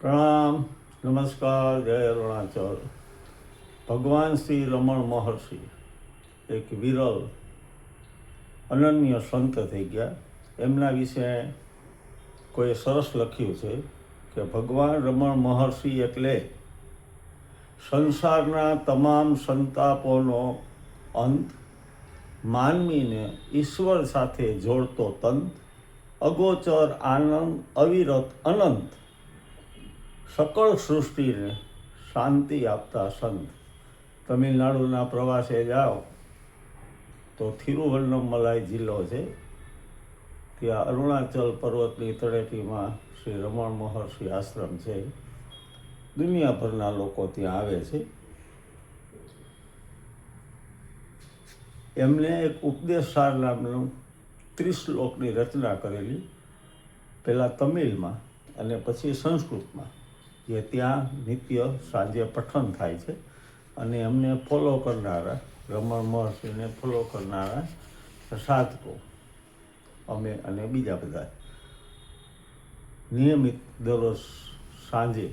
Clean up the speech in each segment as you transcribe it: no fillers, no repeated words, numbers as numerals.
પ્રણામ, નમસ્કાર, જય અરુણાચલ. ભગવાન શ્રી રમણ મહર્ષિ એક વિરલ અનન્ય સંત થઈ ગયા. એમના વિશે કોઈ સરસ લખ્યું છે કે ભગવાન રમણ મહર્ષિ એટલે સંસારના તમામ સંતાપોનો અંત, માનવીને ઈશ્વર સાથે જોડતો તંત, અગોચર આનંદ અવિરત અનંત, સકળ સૃષ્ટિને શાંતિ આપતા સંત. તમિલનાડુના પ્રવાસે જાઓ તો થિરુવન્નમલાઈ જિલ્લો છે, ત્યાં અરુણાચલ પર્વતની તળેટીમાં શ્રી રમણ મહર્ષિ આશ્રમ છે. દુનિયાભરના લોકો ત્યાં આવે છે. એમને એક ઉપદેશસાર નામનું 30 શ્લોકની રચના કરેલી, પહેલાં તમિલમાં અને પછી સંસ્કૃતમાં, જે ત્યાં નિત્ય સાંજે પઠન થાય છે. અને એમને ફોલો કરનારા, રમણ મહર્ષિને ફોલો કરનારા સાધકો, અમે અને બીજા બધા નિયમિત દરરોજ સાંજે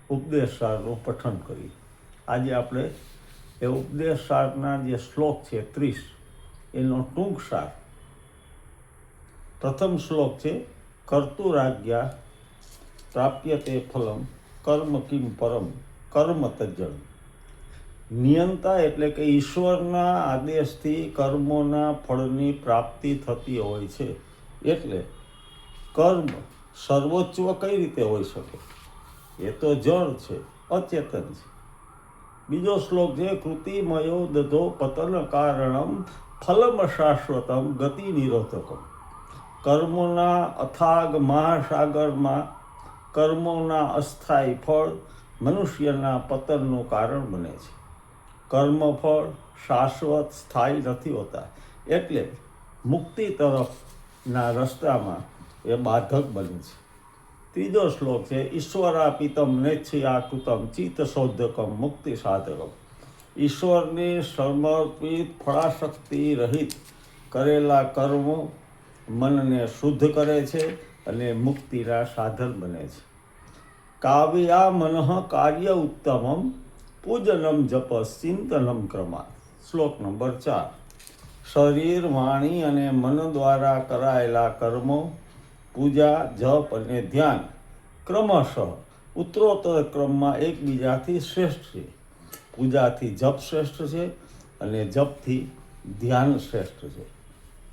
ઉપદેશસારનું પઠન કરી. આજે આપણે એ ઉપદેશસારના જે શ્લોક છે 30, એનો ટૂંક સાર. પ્રથમ શ્લોક છે, કર્તુરાજ્ઞા પ્રાપ્યતે ફલમ કર્મ કિમ પરમ કર્મ તજ્જન. નિયંતા એટલે કે ઈશ્વરના આદેશથી કર્મોના ફળની પ્રાપ્તિ થતી હોય છે. એટલે કર્મ સર્વોચ્ચ કઈ રીતે હોઈ શકે? એ તો જળ છે, અચેતન છે. બીજો શ્લોક છે, કૃતિમયો દધો પતન કારણમ ફલમ શાશ્વતમ ગતિ નિરોધકમ. કર્મોના અથાગ મહાસાગરમાં કર્મોના અસ્થાયી ફળ મનુષ્યના પતનનું કારણ બને છે. કર્મફળ શાશ્વત સ્થાયી નથી હોતા, એટલે મુક્તિ તરફના રસ્તામાં એ બાધક બને છે. ત્રીજો શ્લોક છે, ઈશ્વરાપિતમ નેચ્છયા કૃતમ ચિત્તશોધકમ મુક્તિ સાધકમ. ઈશ્વરની સમર્પિત ફળાશક્તિ રહિત કરેલા કર્મો મનને શુદ્ધ કરે છે અને મુક્તિના સાધન બને છે. કાવ્યા મનઃ કાર્ય ઉત્તમમ પૂજનમ જપસ ચિંતનમ ક્રમા. શ્લોક નંબર 4. શરીર, વાણી અને મન દ્વારા કરાયેલા કર્મો, પૂજા, જપ અને ધ્યાન ક્રમશઃ ઉત્તરોત્તર ક્રમમાં એકબીજાથી શ્રેષ્ઠ છે. પૂજાથી જપ શ્રેષ્ઠ છે અને જપથી ધ્યાન શ્રેષ્ઠ છે.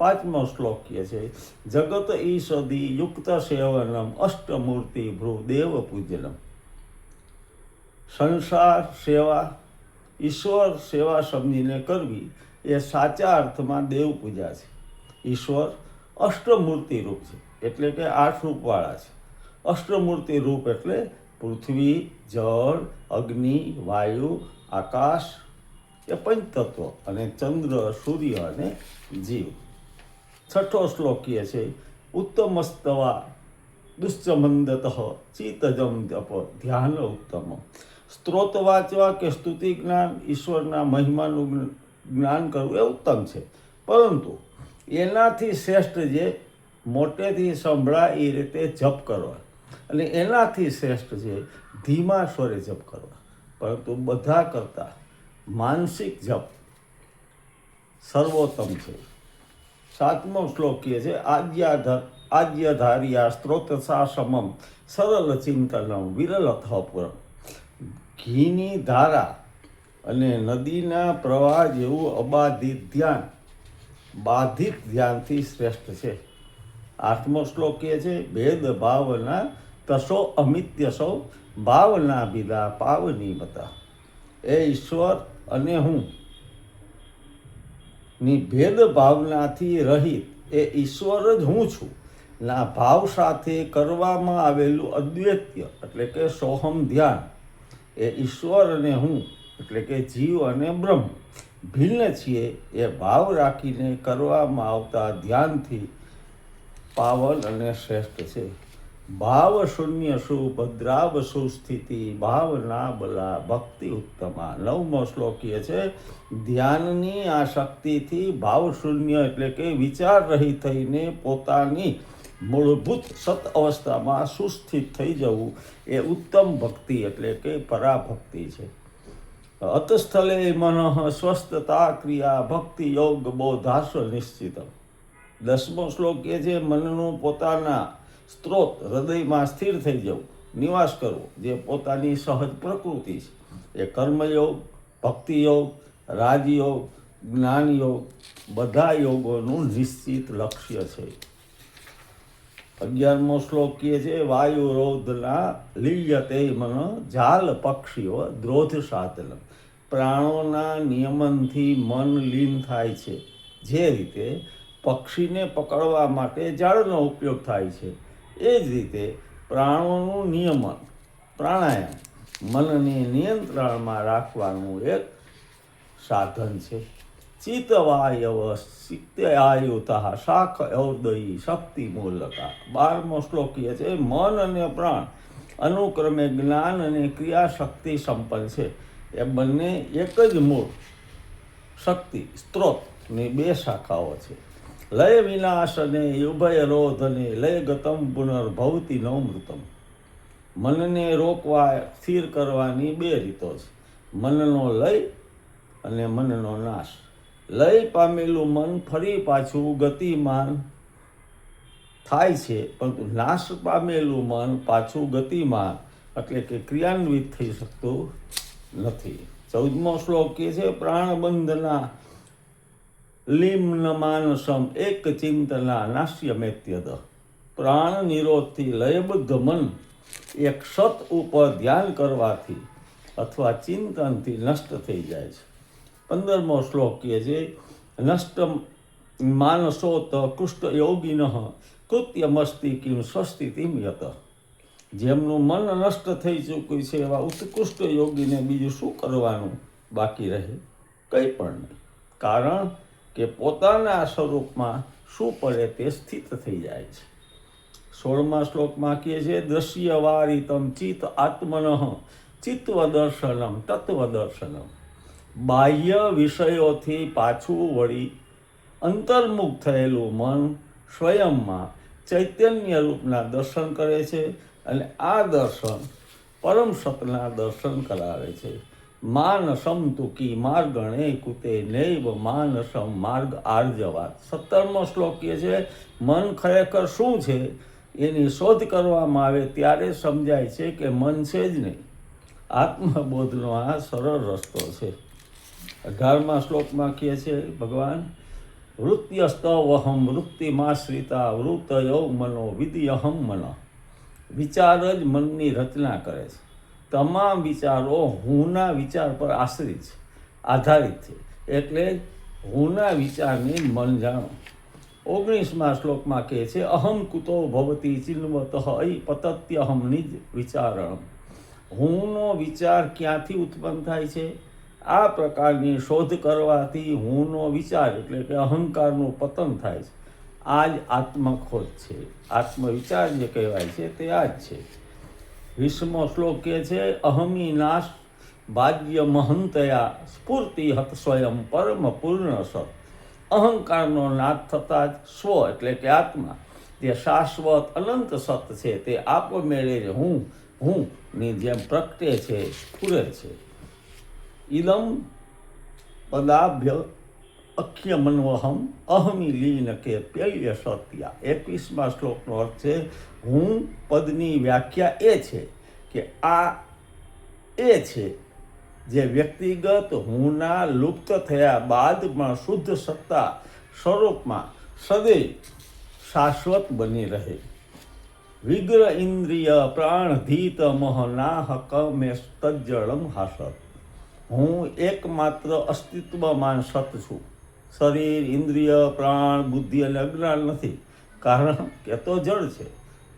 5મો શ્લોક કહે છે, જગત ઈષદી યુક્ત સેવનમ અષ્ટમૂર્તિ ભ્રુદેવ પૂજનમ. સંસાર સેવા, ઈશ્વર સેવા સમજીને કરવી એ સાચા અર્થમાં દેવ પૂજા છે. ઈશ્વર અષ્ટમૂર્તિ રૂપ છે, એટલે કે 8 રૂપવાળા છે. અષ્ટમૂર્તિ રૂપ એટલે પૃથ્વી, જળ, અગ્નિ, વાયુ, આકાશ એ પંચતત્વ, અને ચંદ્ર, સૂર્ય અને જીવ. 6ઠો શ્લોક કહે છે, ઉત્તમસ્તવા દુશ્ચમંદત ચિત્તજમ જપ ધ્યાન ઉત્તમ. સ્ત્રોત વાંચવા કે સ્તુતિ જ્ઞાન, ઈશ્વરના મહિમાનું જ્ઞાન કરવું એ ઉત્તમ છે, પરંતુ એનાથી શ્રેષ્ઠ જે મોટેથી સંભળાય એ રીતે જપ કરવા, અને એનાથી શ્રેષ્ઠ છે ધીમા સ્વરે જપ કરવા. પરંતુ બધા કરતાં માનસિક જપ સર્વોત્તમ છે. 7મો શ્લોક કહે છે, આદ્યધાર્યા સ્ત્રોતસા સમમ સરળ ચિંતનમ વિરલથ પુરમ. ઘીની ધારા અને નદીના પ્રવાહ જેવું અબાધિત ધ્યાન બાધિત ધ્યાનથી શ્રેષ્ઠ છે. 8મો શ્લોક કહે છે, ભેદ ભાવના તસો અમિત્ય સૌ ભાવના બિદા પાવની બતા. એ ઈશ્વર અને હું ની ભેદ ભાવનાથી રહિત એ ઈશ્વર જ હું છું ના ભાવ સાથે કરવામાં આવેલું અદ્વૈત્ય એટલે કે સોહમ ધ્યાન એ ઈશ્વર અને હું એટલે કે જીવ અને બ્રહ્મ ભિન્ન છીએ એ ભાવ રાખીને કરવામાં આવતા ધ્યાનથી પાવન અને શ્રેષ્ઠ છે. ભાવ શૂન્ય શું ભદ્રાવ સુસ્થિતિ ભાવના બલા ભક્તિ ઉત્તમા. 9મો શ્લોક કહે છે, ધ્યાનની આ શક્તિથી ભાવ શૂન્ય એટલે કે વિચાર રહિત થઈને પોતાની મૂળભૂત સત અવસ્થામાં સુસ્થિત થઈ જવું એ ઉત્તમ ભક્તિ એટલે કે પરાભક્તિ છે. અતસ્થલે મનઃ સ્વસ્થતા ક્રિયા ભક્તિ યોગ બોધાસ્વ નિશ્ચિતમ. 10મો શ્લોક એ છે મનનું પોતાના સ્ત્રોત હૃદયમાં સ્થિર થઈ જવું, નિવાસ કરવો, જે પોતાની સહજ પ્રકૃતિ છે. એ કર્મયોગ, ભક્તિયોગ, રાજયોગ, જ્ઞાનયોગ બધા યોગોનું નિશ્ચિત લક્ષ્ય છે. 11મો શ્લોક કહે છે વાયુરોધના લીયતે મન જાલ પક્ષીઓ દ્રોધ સાધન. પ્રાણોના નિયમનથી મન લીન થાય છે, જે રીતે પક્ષીને પકડવા માટે જાળનો ઉપયોગ થાય છે, એ જ રીતે પ્રાણોનું નિયમન પ્રાણાયામ મનને નિયંત્રણમાં રાખવાનું એક સાધન છે. ચિત્તવાયવ સિત્યાયુતા શાખ ઔદયી શક્તિ મૂલકા. 12મો શ્લોક કહે છે મન અને પ્રાણ અનુક્રમે જ્ઞાન અને ક્રિયા શક્તિ સંપન્ન છે. એ બંને એક જ મૂળ શક્તિ સ્ત્રોતની 2 શાખાઓ છે. લય વિનાશને ઉભય રોધને લય ગતમ પુનર્ભવતી નવમૃતમ. મનને રોકવા સ્થિર કરવાની 2 રીતો છે, મનનો લય અને મનનો નાશ. લય પામેલું મન ફરી પાછું ગતિમાન થાય છે, પરંતુ નાશ પામેલું મન પાછું ગતિમાન એટલે કે ક્રિયાન્વિત થઈ શકતું નથી. 14મો શ્લોક કહે છે પ્રાણબંધના લિમ્ન માનસમ એક ચિંતના નાશ્યમેત્યદ. પ્રાણ નિરોધથી લયબદ્ધ મન એક સત ઉપર ધ્યાન કરવાથી અથવા ચિંતનથી નષ્ટ થઈ જાય છે. 15મો શ્લોક કહે છે નષ્ટ માનસોત કૃષ્ટ યોગિન કૃત્યમસ્તિ કિમ સ્વસ્થિતિમ યત. જેમનું મન નષ્ટ થઈ ચૂક્યું છે એવા ઉત્કૃષ્ટ યોગીને બીજું શું કરવાનું બાકી રહે? કંઈ પણ નહીં. કારણ કે પોતાના સ્વરૂપમાં શું પડે તે સ્થિત થઈ જાય છે. 16મા શ્લોકમાં કહે છે દ્રશ્યવારિતમ ચિત્ત આત્મનઃ ચિત્વદર્શનમ તત્વદર્શનમ. બાહ્ય વિષયોથી પાછું વળી અંતર્મુખ થયેલું મન સ્વયંમાં ચૈતન્ય રૂપના દર્શન કરે છે અને આ દર્શન પરમ સતના દર્શન કરાવે છે. માનસમ તુકી માર્ગણે કુતે નૈવ માનસમ માર્ગ આર્જવાત. 17મો શ્લોક કહે છે મન ખરેખર શું છે એની શોધ કરવામાં આવે ત્યારે સમજાય છે કે મન છે જ નહીં. આત્મબોધનો આ સરળ રસ્તો છે. 18મા શ્લોકમાં કહે છે ભગવાન વૃત્યસ્તવહમ વૃત્તિમાશ્રિતા વૃતયો મનો વિદ્યહમ મન. વિચાર જ મનની રચના કરે છે. તમામ વિચારો હુંના વિચાર પર આશ્રિત છે, આધારિત છે. એટલે હુંના વિચારને મન જાણો. 19મા શ્લોકમાં કહે છે અહમ કુતો ભવતી ચિન્વતઃ અયિ પતત્યહમ નિજ વિચારણ. હુંનો વિચાર ક્યાંથી ઉત્પન્ન થાય છે? આ પ્રકારની શોધ કરવાથી હુંનો વિચાર એટલે કે અહંકારનું પતન થાય છે. આ જ આત્મખોજ છે. આત્મવિચાર જે કહેવાય છે તે આ જ છે. 20મો શ્લોક કહે છે અહમી નાશ બાહ્ય મહંતયા સ્ફૂર્તિ હત સ્વયં પરમ પૂર્ણ સત. અહંકારનો નાશ થતાં જ સ્વ એટલે કે આત્મા જે શાશ્વત અનંત સત છે તે આપમેળે જ હું ની જેમ પ્રગટે છે, સ્ફુરે છે. ઇદમ પદાભ્ય અખ્યમન્વહમ અહમી લીન કે પ્યલ્ય સત્યા. 21મા શ્લોકનો અર્થ છે હું પદની વ્યાખ્યા એ છે કે આ એ છે જે વ્યક્તિગત હુંના લુપ્ત થયા બાદ પણ શુદ્ધ સત્તા સ્વરૂપમાં સદૈવ શાશ્વત બની રહે. વિગ્ર ઇન્દ્રિય પ્રાણધીત મોહનાહક મેં તજ્જળમ હાસત. હું એકમાત્ર અસ્તિત્વમાન સત છું. શરીર, ઇન્દ્રિય, પ્રાણ, બુદ્ધિ અને અજ્ઞાન નથી, કારણ કે તો જળ છે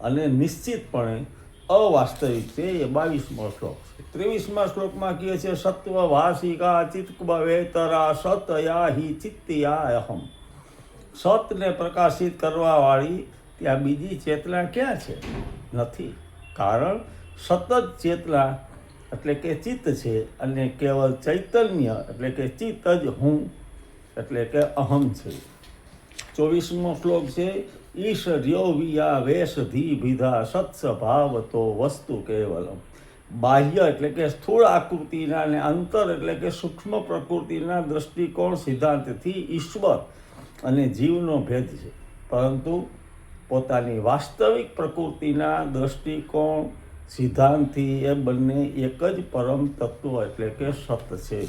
અને નિશ્ચિતપણે અવાસ્તવિક છે. એ 22મો શ્લોક છે. 23મા શ્લોકમાં કહે છે સત્વ ભાષિકા ચિત્કવેતરા સતયા હિ ચિત્તિયા અહમ. સતને પ્રકાશિત કરવાવાળી ત્યાં બીજી ચેતના ક્યાં છે? નથી. કારણ સતત ચેતના એટલે કે ચિત્ત છે અને કેવલ ચૈતન્ય એટલે કે ચિત્ત જ હું એટલે કે અહમ છે. 24મો શ્લોક છે ઈશ્વર્યો વિયા વેશધી વિધા સત્સ્વભાવ તો વસ્તુ કેવલમ. બાહ્ય એટલે કે સ્થૂળ આકૃતિના અને અંતર એટલે કે સૂક્ષ્મ પ્રકૃતિના દૃષ્ટિકોણ સિદ્ધાંતથી ઈશ્વર અને જીવનો ભેદ છે, પરંતુ પોતાની વાસ્તવિક પ્રકૃતિના દૃષ્ટિકોણ સિદ્ધાંતથી એ બંને એક જ પરમ તત્વ એટલે કે સત છે.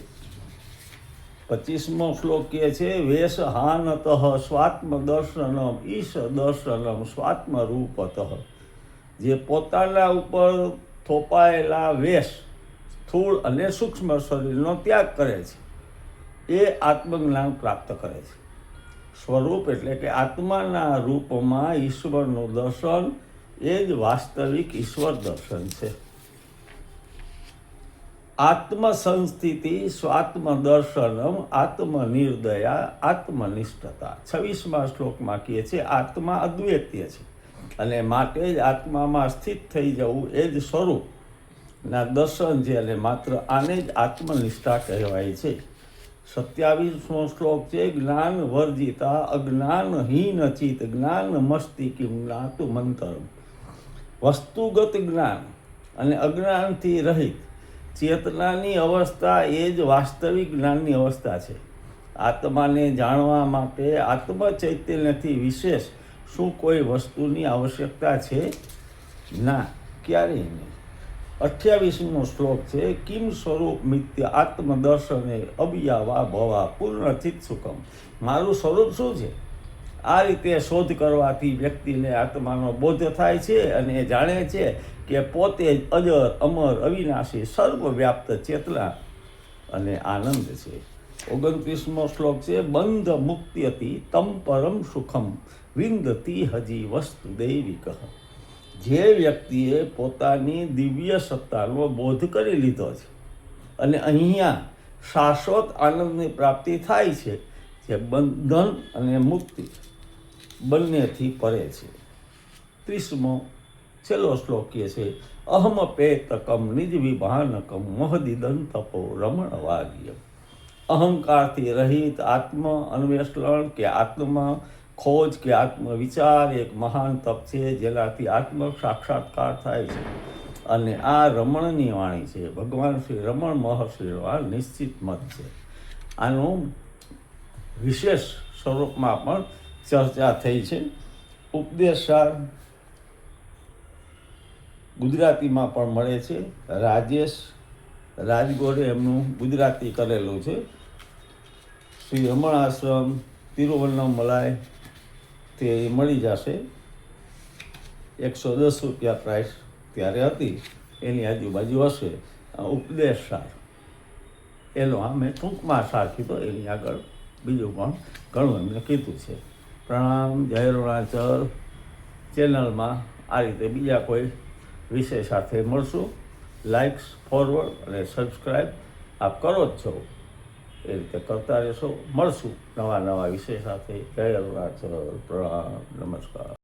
25મો શ્લોક કહે છે વેશ હાનતઃ સ્વાત્મ દર્શનમ ઈશ દર્શનમ સ્વાત્મ રૂપતઃ. જે પોતાના ઉપર થોપાયેલા વેશ સ્થૂળ અને સૂક્ષ્મ શરીરનો ત્યાગ કરે છે એ આત્મજ્ઞાન પ્રાપ્ત કરે છે. સ્વરૂપ એટલે કે આત્માના રૂપમાં ઈશ્વરનું દર્શન એ જ વાસ્તવિક ઈશ્વર દર્શન છે. આત્મસંસ્થિતિ સ્વાત્મ દર્શનમ આત્મનિર્દયા આત્મનિષ્ઠતા. 26મા શ્લોકમાં કહે છે આત્મા અદ્વૈતીય છે અને માટે જ આત્મામાં સ્થિત થઈ જવું એ જ સ્વરૂપના દર્શન છે અને માત્ર આને જ આત્મનિષ્ઠા કહેવાય છે. 27મો શ્લોક છે જ્ઞાન વર્જિતા અજ્ઞાનહીન ચિત જ્ઞાન મસ્તિકિમ જ્ઞાતુ મંતરમ. વસ્તુગત જ્ઞાન અને અજ્ઞાનથી રહિત ચેતનાની અવસ્થા એ જ વાસ્તવિક જ્ઞાનની અવસ્થા છે. આત્માને જાણવા માટે આત્મચૈતન્યથી વિશેષ શું કોઈ વસ્તુની આવશ્યકતા છે? ના, ક્યારેય નહીં. 28મો શ્લોક છે કિમ સ્વરૂપ મિત્ય આત્મદર્શને અવ્યવા ભવા પૂર્ણચિત સુખમ. મારું સ્વરૂપ શું છે? આ રીતે શોધ કરવાથી વ્યક્તિને આત્માનો બોધ થાય છે અને એ જાણે છે કે પોતે જ અજર અમર અવિનાશી સર્વવ્યાપ્ત ચેતના અને આનંદ છે. 29મો શ્લોક છે બંધ મુક્ત્યતિ તમ પરમ સુખમ વિંદતી હજી વસ્તુ દૈવિક. જે વ્યક્તિએ પોતાની દિવ્ય સત્તાનો બોધ કરી લીધો છે અને અહીંયા શાશ્વત આનંદની પ્રાપ્તિ થાય છે, જે બંધન અને મુક્તિ બંનેથી પરે છે. 30મો છેલ્લો શ્લોક કહે છે અહમ પેતકમ નિજ વિભાનકમ મોહદિદન તપો રમણ વાગ્ય. અહંકારથી રહિત આત્મ અન્વેષણ કે આત્મા ખોજ કે આત્મવિચાર એક મહાન તપ છે જેનાથી આત્મ સાક્ષાત્કાર થાય છે અને આ રમણની વાણી છે. ભગવાન શ્રી રમણ મહર્ષિનો આ નિશ્ચિત મત છે. આનું વિશેષ સ્વરૂપમાં પણ ચર્ચા થઈ છે. ઉપદેશસાર ગુજરાતીમાં પણ મળે છે. રાજેશ રાજગોરે એમનું ગુજરાતી કરેલું છે. શ્રી રમણ આશ્રમ તિરુવન્નમલાઈ તે મળી જશે. 110 રૂપિયા પ્રાઇસ ત્યારે હતી, એની આજુબાજુ હશે. ઉપદેશસાર એનો મેં ટૂંકમાં સાર કીધો, એની આગળ બીજું પણ ઘણું એમને કીધું છે. પ્રણામ. જય અરુણાચલ. ચેનલમાં આ રીતે બીજા કોઈ વિષય સાથે મળશું. લાઇક્સ ફોરવર્ડ અને સબસ્ક્રાઈબ આપ કરો જ છો, એ રીતે કરતા રહેશો. મળશું નવા વિષય સાથે. જય અરુણાચલ. પ્રણામ. નમસ્કાર.